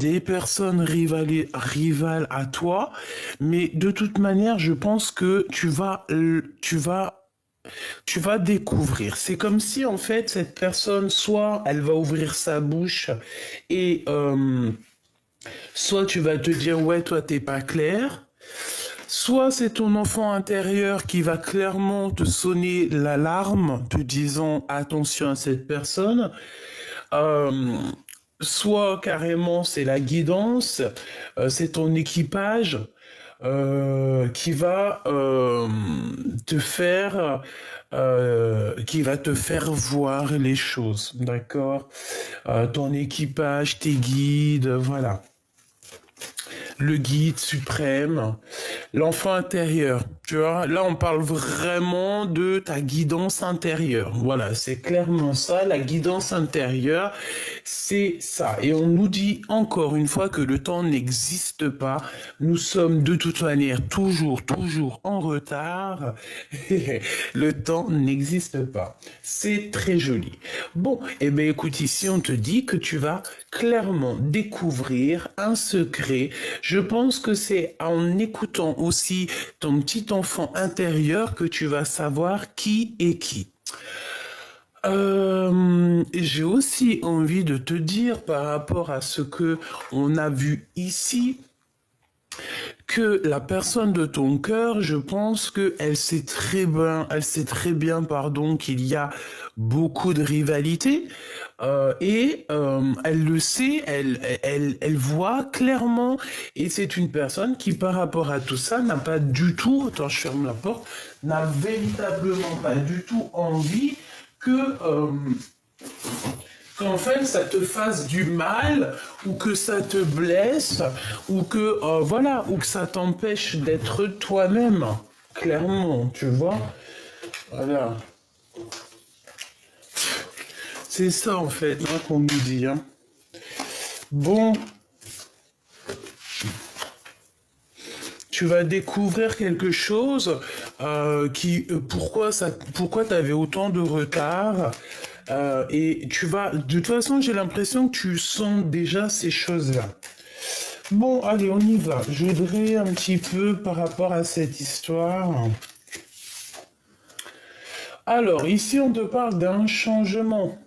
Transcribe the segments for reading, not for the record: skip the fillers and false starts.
des personnes rivales à toi, mais de toute manière, je pense que tu vas découvrir. C'est comme si en fait cette personne, soit elle va ouvrir sa bouche et soit tu vas te dire ouais toi t'es pas clair, soit c'est ton enfant intérieur qui va clairement te sonner l'alarme, te disant attention à cette personne. Euh, Soit carrément c'est la guidance, c'est ton équipage qui va qui va te faire voir les choses, d'accord? Ton équipage, tes guides, voilà. Le guide suprême, l'enfant intérieur. Tu vois, là on parle vraiment de ta guidance intérieure. Voilà, c'est clairement ça, la guidance intérieure, c'est ça. Et on nous dit encore une fois que le temps n'existe pas. Nous sommes de toute manière toujours en retard. Le temps n'existe pas. C'est très joli. Bon, eh bien écoute, ici on te dit que tu vas clairement découvrir un secret. Je pense que c'est en écoutant aussi ton petit enfant intérieur que tu vas savoir qui est qui. J'ai aussi envie de te dire par rapport à ce que on a vu ici, que la personne de ton cœur, je pense que elle sait très bien, pardon, qu'il y a beaucoup de rivalité elle le sait, elle voit clairement, et c'est une personne qui, par rapport à tout ça, n'a pas du tout, attends, je ferme la porte, n'a véritablement pas du tout envie que qu'en fait ça te fasse du mal ou que ça te blesse ou que voilà ou que ça t'empêche d'être toi-même clairement tu vois voilà c'est ça en fait hein, qu'on nous dit hein. Bon tu vas découvrir quelque chose pourquoi t'avais autant de retard et tu vas de toute façon j'ai l'impression que tu sens déjà ces choses-là. Bon, allez, on y va. Je voudrais un petit peu par rapport à cette histoire. Alors, ici, on te parle d'un changement.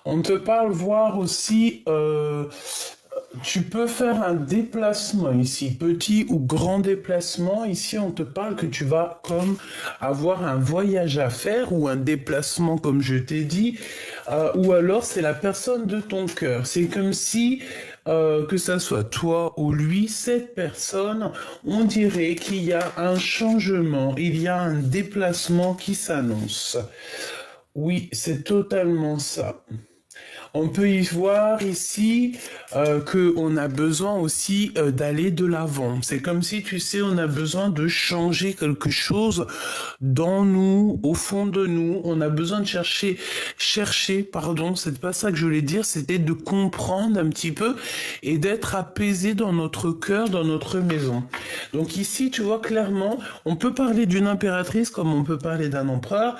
On te parle voir aussi, tu peux faire un déplacement ici, petit ou grand déplacement. Ici, on te parle que tu vas comme avoir un voyage à faire ou un déplacement, comme je t'ai dit, ou alors c'est la personne de ton cœur. C'est comme si, que ça soit toi ou lui, cette personne, on dirait qu'il y a un changement, il y a un déplacement qui s'annonce. Oui, c'est totalement ça. On peut y voir ici qu'on a besoin aussi d'aller de l'avant. C'est comme si, tu sais, on a besoin de changer quelque chose dans nous, au fond de nous. On a besoin de pardon, c'est pas ça que je voulais dire, c'était de comprendre un petit peu et d'être apaisé dans notre cœur, dans notre maison. Donc ici, tu vois clairement, on peut parler d'une impératrice comme on peut parler d'un empereur.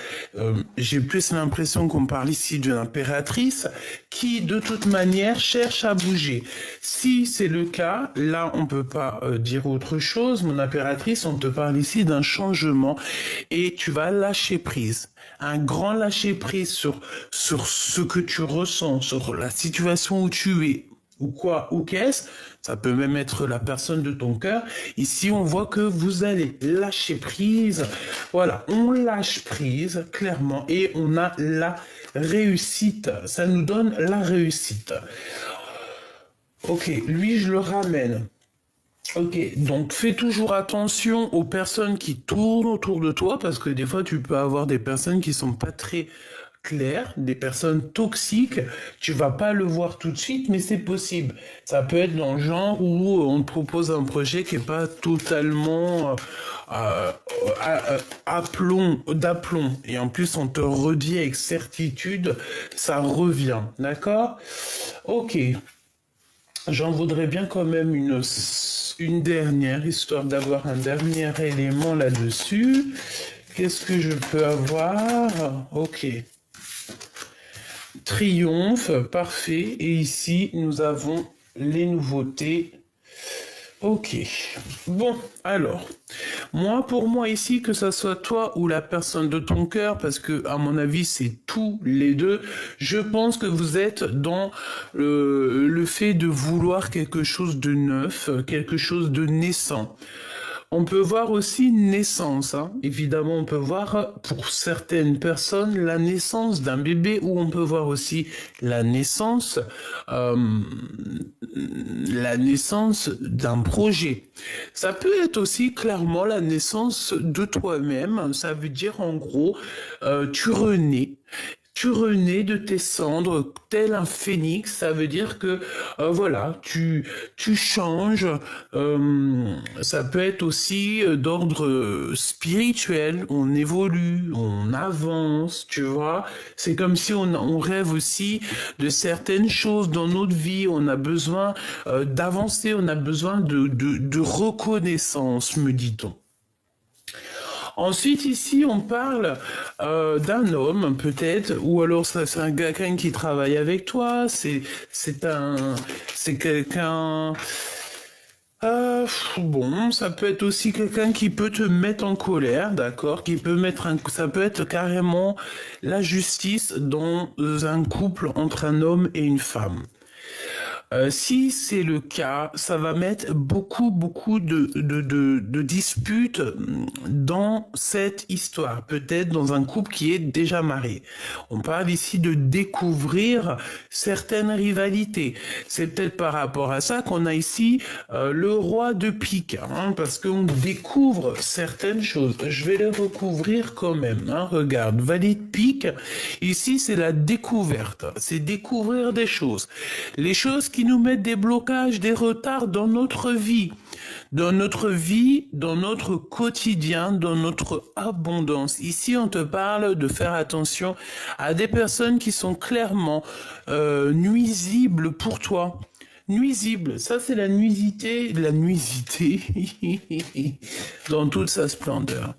J'ai plus l'impression qu'on parle ici d'une impératrice qui, de toute manière, cherche à bouger. Si c'est le cas, là, on peut pas dire autre chose. Mon impératrice, on te parle ici d'un changement et tu vas lâcher prise. Un grand lâcher prise sur ce que tu ressens, sur la situation où tu es, ou quoi, ou qu'est-ce. Ça peut même être la personne de ton cœur. Ici, on voit que vous allez lâcher prise. Voilà, on lâche prise, clairement, et on a la réussite. Ça nous donne la réussite. Ok, lui, je le ramène. Ok, donc fais toujours attention aux personnes qui tournent autour de toi parce que des fois tu peux avoir des personnes qui sont pas très claires, des personnes toxiques. Tu vas pas le voir tout de suite, mais c'est possible. Ça peut être dans le genre où on te propose un projet qui est pas totalement d'aplomb. Et en plus on te redit avec certitude, ça revient, d'accord? Ok. J'en voudrais bien quand même une dernière, histoire d'avoir un dernier élément là-dessus. Qu'est-ce que je peux avoir? Ok. Triomphe, parfait. Et ici, nous avons les nouveautés. Ok. Bon, alors, pour moi ici, que ça soit toi ou la personne de ton cœur, parce que à mon avis c'est tous les deux, je pense que vous êtes dans le fait de vouloir quelque chose de neuf, quelque chose de naissant. On peut voir aussi naissance, hein. Évidemment, on peut voir pour certaines personnes la naissance d'un bébé, ou on peut voir aussi la naissance, euh, la naissance d'un projet. Ça peut être aussi clairement la naissance de toi-même. Ça veut dire en gros, tu renais. Tu renais de tes cendres tel un phénix, ça veut dire que voilà, tu changes. Ça peut être aussi d'ordre spirituel, on évolue, on avance, tu vois. C'est comme si on rêve aussi de certaines choses dans notre vie, on a besoin d'avancer, on a besoin de reconnaissance, me dit-on. Ensuite, ici, on parle d'un homme, peut-être, ou alors c'est un quelqu'un qui travaille avec toi, c'est quelqu'un. Bon, ça peut être aussi quelqu'un qui peut te mettre en colère, d'accord, ça peut être carrément la justice dans un couple entre un homme et une femme. Si c'est le cas, ça va mettre beaucoup de disputes dans cette histoire, peut-être dans un couple qui est déjà marié. On parle ici de découvrir certaines rivalités. C'est peut-être par rapport à ça qu'on a ici le roi de pique, hein, parce qu'on découvre certaines choses. Je vais les recouvrir quand même. Hein, regarde, valet de pique, ici c'est la découverte, c'est découvrir des choses. Les choses qui nous mettent des blocages, des retards dans notre vie, dans notre quotidien, dans notre abondance. Ici, on te parle de faire attention à des personnes qui sont clairement nuisibles pour toi. Nuisible, ça c'est la nuisité dans toute sa splendeur.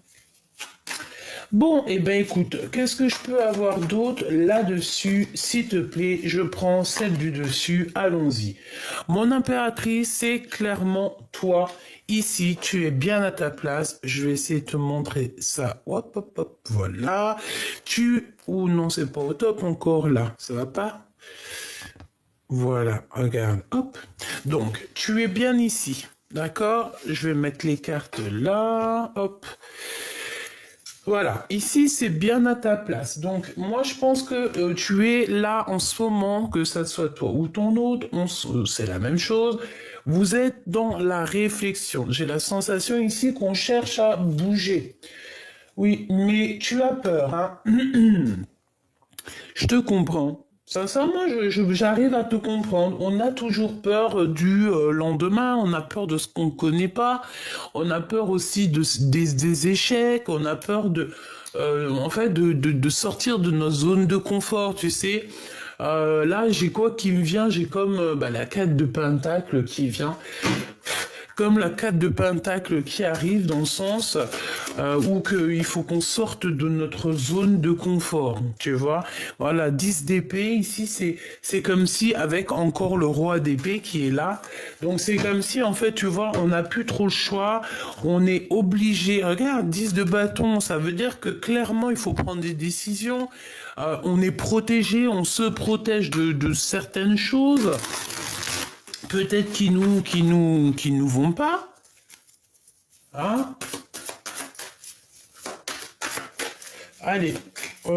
Bon, eh ben écoute, qu'est-ce que je peux avoir d'autre là-dessus? S'il te plaît, je prends celle du dessus, allons-y. Mon impératrice, c'est clairement toi. Ici, tu es bien à ta place. Je vais essayer de te montrer ça. Hop, hop, hop, voilà. Ou non, c'est pas au top encore là. Ça va pas? Voilà, regarde, hop. Donc, tu es bien ici. D'accord? Je vais mettre les cartes là, hop. Voilà, ici c'est bien à ta place. Donc moi je pense que tu es là en ce moment, que ça soit toi ou ton autre, c'est la même chose. Vous êtes dans la réflexion. J'ai la sensation ici qu'on cherche à bouger. Oui, mais tu as peur, hein. Je te comprends. Sincèrement, j'arrive à te comprendre. On a toujours peur du lendemain, on a peur de ce qu'on ne connaît pas, on a peur aussi des échecs, on a peur en fait, de sortir de nos zones de confort, tu sais. Là, j'ai quoi qui me vient? J'ai comme la 4 de Pentacle qui vient. Comme la 4 de Pentacle qui arrive dans le sens où il faut qu'on sorte de notre zone de confort, tu vois. Voilà, 10 d'épée, ici c'est comme si avec encore le roi d'épée qui est là. Donc c'est comme si en fait, tu vois, on n'a plus trop le choix, on est obligé. Regarde, 10 de bâton, ça veut dire que clairement il faut prendre des décisions. On est protégé, on se protège de certaines choses. Peut-être qui nous vont pas, hein? Allez, où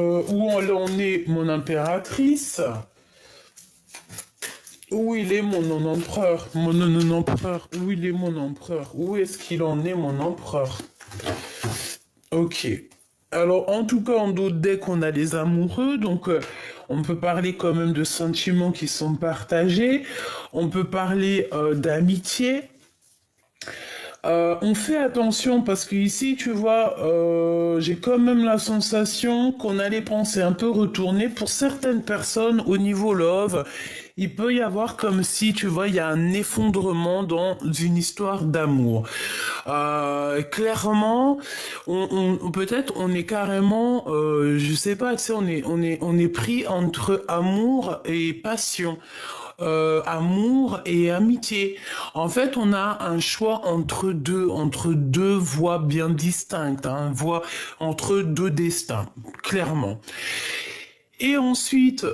on est mon impératrice? Où il est mon empereur? Mon empereur, où il est mon empereur? Où est-ce qu'il en est mon empereur? Ok. Alors, en tout cas, en d'autres decks, on a les amoureux, donc on peut parler quand même de sentiments qui sont partagés, on peut parler d'amitié. On fait attention parce que ici, tu vois, j'ai quand même la sensation qu'on a les pensées un peu retournées. Pour certaines personnes, au niveau love, il peut y avoir comme si, tu vois, il y a un effondrement dans une histoire d'amour. Clairement, peut-être on est carrément, je sais pas, tu sais, on est pris entre amour et passion. amour et amitié. En fait, on a un choix entre deux voies bien distinctes, hein, voie entre deux destins, clairement. Et ensuite,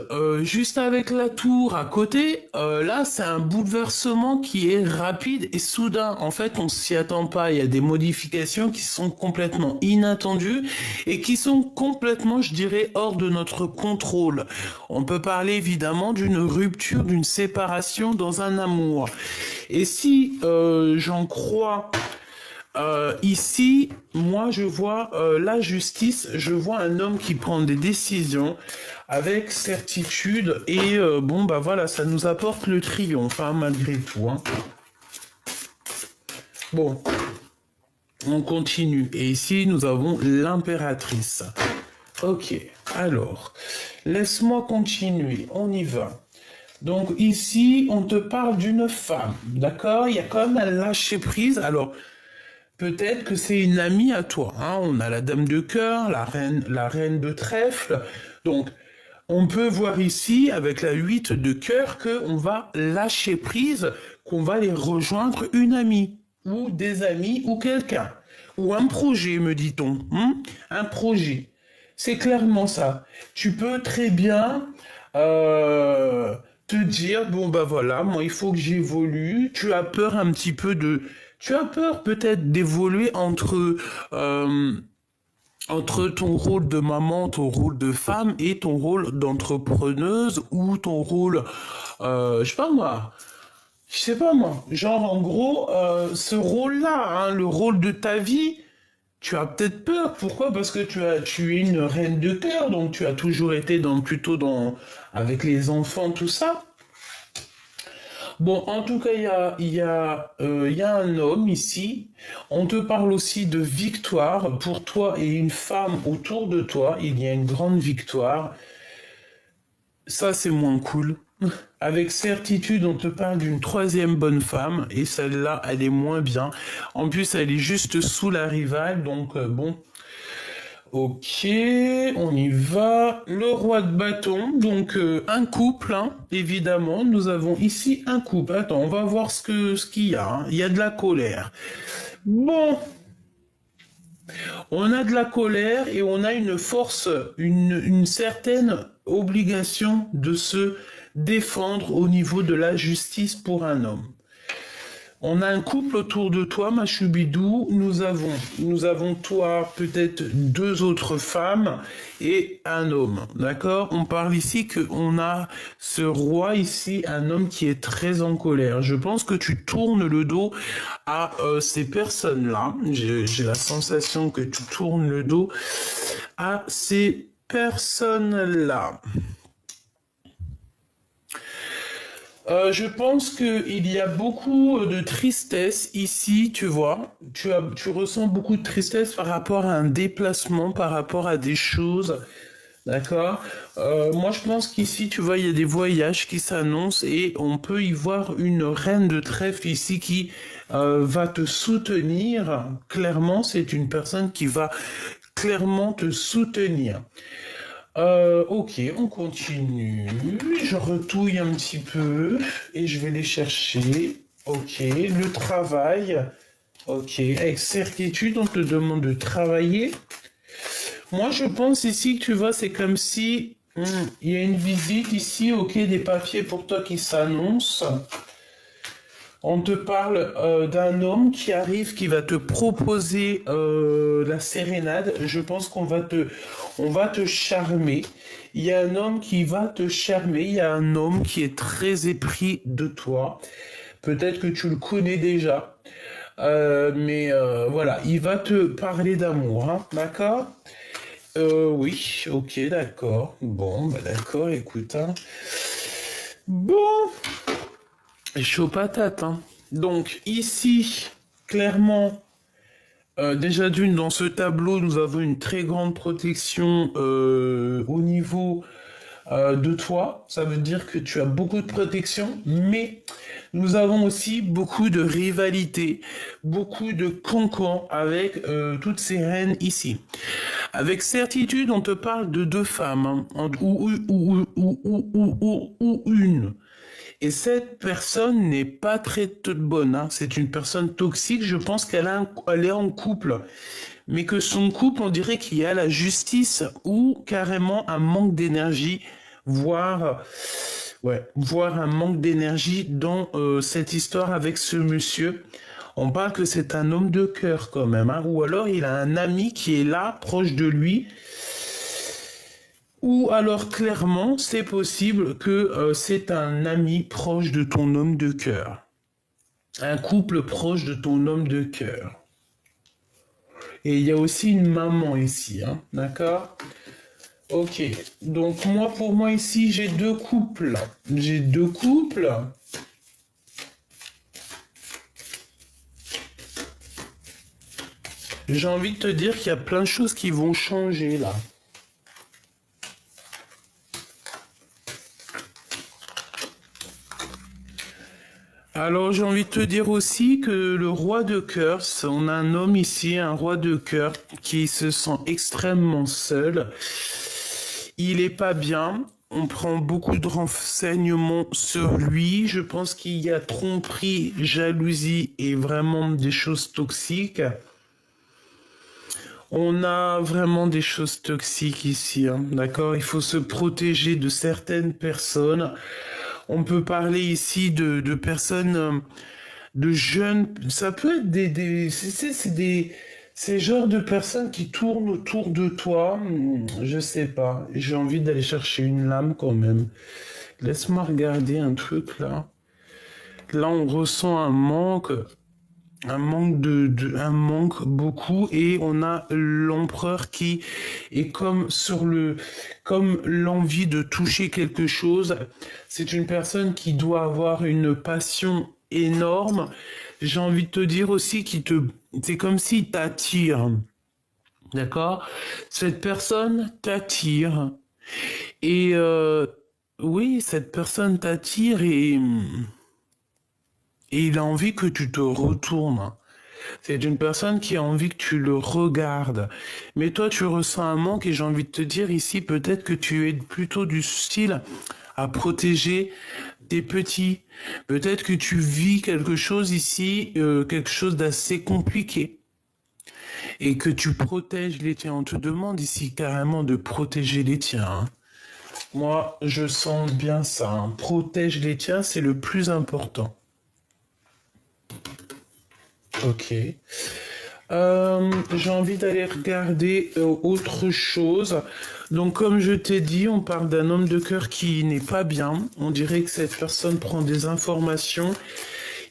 juste avec la tour à côté, là, c'est un bouleversement qui est rapide et soudain. En fait, on s'y attend pas. Il y a des modifications qui sont complètement inattendues et qui sont complètement, je dirais, hors de notre contrôle. On peut parler évidemment d'une rupture, d'une séparation dans un amour. Et si j'en crois ici, moi, je vois la justice, je vois un homme qui prend des décisions avec certitude et bon, bah voilà, ça nous apporte le triomphe, hein, malgré tout. Hein. Bon, on continue. Et ici, nous avons l'impératrice. Ok, alors, laisse-moi continuer, on y va. Donc ici, on te parle d'une femme, d'accord? Il y a quand même un lâcher-prise. Alors, peut-être que c'est une amie à toi. Hein. On a la dame de cœur, la reine de trèfle. Donc, on peut voir ici, avec la 8 de cœur, qu'on va lâcher prise, qu'on va aller rejoindre une amie, ou des amis, ou quelqu'un. Ou un projet, me dit-on. Hein. Un projet. C'est clairement ça. Tu peux très bien te dire, bon bah voilà, moi il faut que j'évolue. Tu as peur un petit peu de... Tu as peur peut-être d'évoluer entre ton rôle de maman, ton rôle de femme et ton rôle d'entrepreneuse ou ton rôle, je sais pas moi, genre en gros, ce rôle-là, hein, le rôle de ta vie, tu as peut-être peur. Pourquoi? Parce que tu es une reine de cœur, donc tu as toujours été plutôt avec les enfants, tout ça. Bon, en tout cas, il y a un homme ici. On te parle aussi de victoire. Pour toi et une femme autour de toi, il y a une grande victoire. Ça, c'est moins cool. Avec certitude, on te parle d'une troisième bonne femme, et celle-là, elle est moins bien. En plus, elle est juste sous la rivale, donc bon. Ok, on y va. Le roi de bâton, donc un couple, hein, évidemment. Nous avons ici un couple. Attends, on va voir ce qu'il y a. Hein. Il y a de la colère. Bon, on a de la colère et on a une force, une certaine obligation de se défendre au niveau de la justice pour un homme. On a un couple autour de toi, ma choubidou. Nous avons toi, peut-être deux autres femmes et un homme. D'accord? On parle ici qu'on a ce roi ici, un homme qui est très en colère. Je pense que tu tournes le dos à ces personnes-là. J'ai la sensation que tu tournes le dos à ces personnes-là. Je pense qu'il y a beaucoup de tristesse ici, tu vois. Tu ressens beaucoup de tristesse par rapport à un déplacement, par rapport à des choses. D'accord? Moi, je pense qu'ici, tu vois, il y a des voyages qui s'annoncent et on peut y voir une reine de trèfle ici qui va te soutenir. Clairement, c'est une personne qui va clairement te soutenir. Ok, on continue. Je retouille un petit peu et je vais les chercher. Ok, le travail. Ok, avec certitude, on te demande de travailler. Moi, je pense ici que tu vois, c'est comme si il y a une visite ici, ok, des papiers pour toi qui s'annoncent. On te parle d'un homme qui arrive, qui va te proposer la sérénade. Je pense on va te charmer. Il y a un homme qui va te charmer. Il y a un homme qui est très épris de toi. Peut-être que tu le connais déjà. Mais voilà, il va te parler d'amour, hein, d'accord? Oui, ok, d'accord. Bon, bah d'accord, écoute, hein. Bon, chaud patate, hein. Donc ici, clairement, déjà d'une, dans ce tableau, nous avons une très grande protection au niveau de toi. Ça veut dire que tu as beaucoup de protection, mais nous avons aussi beaucoup de rivalité, beaucoup de cancans avec toutes ces reines ici. Avec certitude, on te parle de deux femmes, hein, ou une. Et cette personne n'est pas très toute bonne, hein. C'est une personne toxique. Je pense elle est en couple, mais que son couple, on dirait qu'il y a la justice ou carrément un manque d'énergie, voire, ouais, voire un manque d'énergie dans cette histoire avec ce monsieur. On parle que c'est un homme de cœur quand même, hein. Ou alors il a un ami qui est là, proche de lui. Ou alors clairement, c'est possible que c'est un ami proche de ton homme de cœur. Un couple proche de ton homme de cœur. Et il y a aussi une maman ici, hein, d'accord? Ok, donc moi, pour moi ici, j'ai deux couples. J'ai deux couples. J'ai envie de te dire qu'il y a plein de choses qui vont changer là. Alors j'ai envie de te dire aussi que le roi de cœur, on a un homme ici, un roi de cœur, qui se sent extrêmement seul. Il est pas bien. On prend beaucoup de renseignements sur lui. Je pense qu'il y a tromperie, jalousie et vraiment des choses toxiques. On a vraiment des choses toxiques ici, hein, d'accord? Il faut se protéger de certaines personnes. On peut parler ici de personnes, de jeunes. Ça peut être c'est genre de personnes qui tournent autour de toi. Je sais pas. J'ai envie d'aller chercher une lame quand même. Laisse-moi regarder un truc là. Là, on ressent un manque beaucoup, et on a l'empereur qui est comme l'envie de toucher quelque chose. C'est une personne qui doit avoir une passion énorme. J'ai envie de te dire aussi c'est comme s'il t'attire. D'accord? Cette personne t'attire. Et, oui, cette personne t'attire, et il a envie que tu te retournes. C'est une personne qui a envie que tu le regardes. Mais toi, tu ressens un manque, et j'ai envie de te dire ici, peut-être que tu es plutôt du style à protéger tes petits. Peut-être que tu vis quelque chose ici, quelque chose d'assez compliqué, et que tu protèges les tiens. On te demande ici carrément de protéger les tiens, hein. Moi, je sens bien ça, hein. Protège les tiens, c'est le plus important. Ok. J'ai envie d'aller regarder autre chose. Donc, comme je t'ai dit, on parle d'un homme de cœur qui n'est pas bien. On dirait que cette personne prend des informations.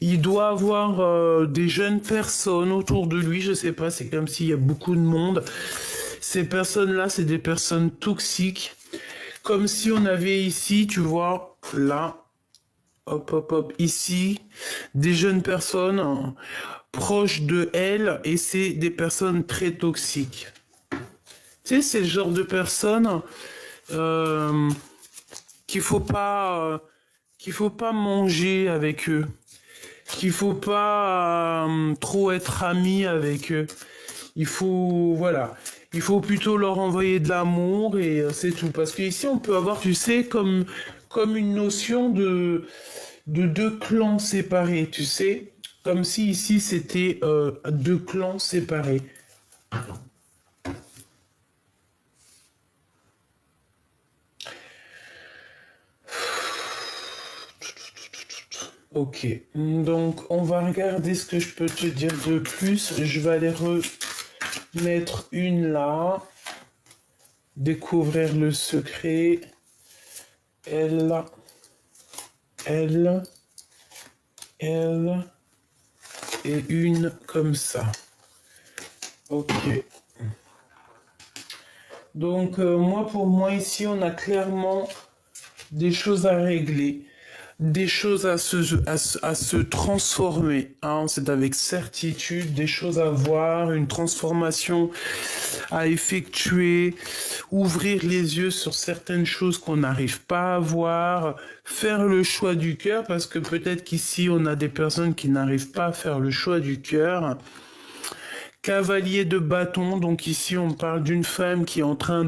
Il doit avoir des jeunes personnes autour de lui. Je sais pas, c'est comme s'il y a beaucoup de monde. Ces personnes-là, c'est des personnes toxiques. Comme si on avait ici, tu vois, là, hop, hop, hop, ici, des jeunes personnes proches de elle, et c'est des personnes très toxiques. Tu sais, c'est le genre de personnes euh, qu'il faut pas manger avec eux, qu'il faut pas trop être ami avec eux. Voilà, il faut plutôt leur envoyer de l'amour, et c'est tout. Parce qu'ici, on peut avoir, tu sais, comme une notion de deux clans séparés, tu sais. Comme si ici, c'était deux clans séparés. Ok, donc on va regarder ce que je peux te dire de plus. Je vais aller remettre une là. Découvrir le secret. Elle, elle, elle, et une comme ça. Ok. Donc moi, pour moi ici, on a clairement des choses à régler, des choses à se transformer, hein. C'est avec certitude, des choses à voir, une transformation à effectuer, ouvrir les yeux sur certaines choses qu'on n'arrive pas à voir, faire le choix du cœur, parce que peut-être qu'ici on a des personnes qui n'arrivent pas à faire le choix du cœur. Cavalier de bâton, donc ici on parle d'une femme qui est en train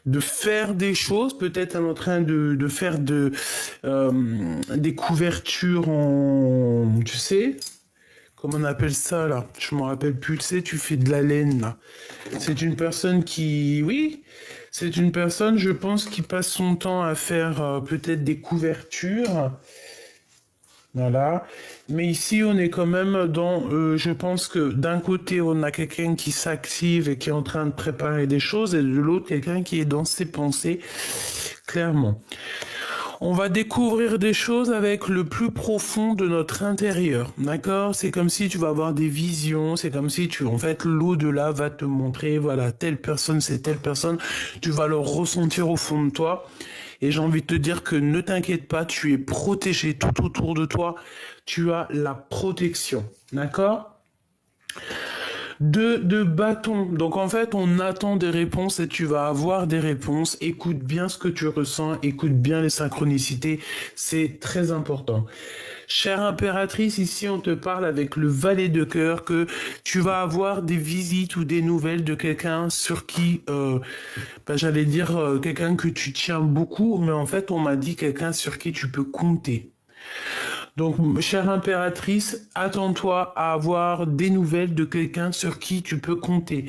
de faire des choses. Peut-être en train de faire des couvertures en, tu sais, comment on appelle ça là? Je me rappelle plus. Tu sais, tu fais de la laine là. C'est une personne qui, oui, c'est une personne, je pense, qui passe son temps à faire peut-être des couvertures. Voilà. Mais ici, on est quand même dans, je pense que d'un côté, on a quelqu'un qui s'active et qui est en train de préparer des choses, et de l'autre, quelqu'un qui est dans ses pensées, clairement. On va découvrir des choses avec le plus profond de notre intérieur, d'accord? C'est comme si tu vas avoir des visions, c'est comme si en fait, l'au-delà va te montrer, voilà, telle personne, c'est telle personne, tu vas le ressentir au fond de toi. Et j'ai envie de te dire que ne t'inquiète pas, tu es protégé tout autour de toi, tu as la protection, d'accord? De bâton. Donc en fait, on attend des réponses et tu vas avoir des réponses. Écoute bien ce que tu ressens, écoute bien les synchronicités, c'est très important. Chère impératrice, ici on te parle avec le valet de cœur que tu vas avoir des visites ou des nouvelles de quelqu'un sur qui, j'allais dire quelqu'un que tu tiens beaucoup, mais en fait on m'a dit quelqu'un sur qui tu peux compter. Donc, chère impératrice, attends-toi à avoir des nouvelles de quelqu'un sur qui tu peux compter.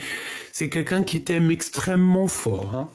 C'est quelqu'un qui t'aime extrêmement fort, hein.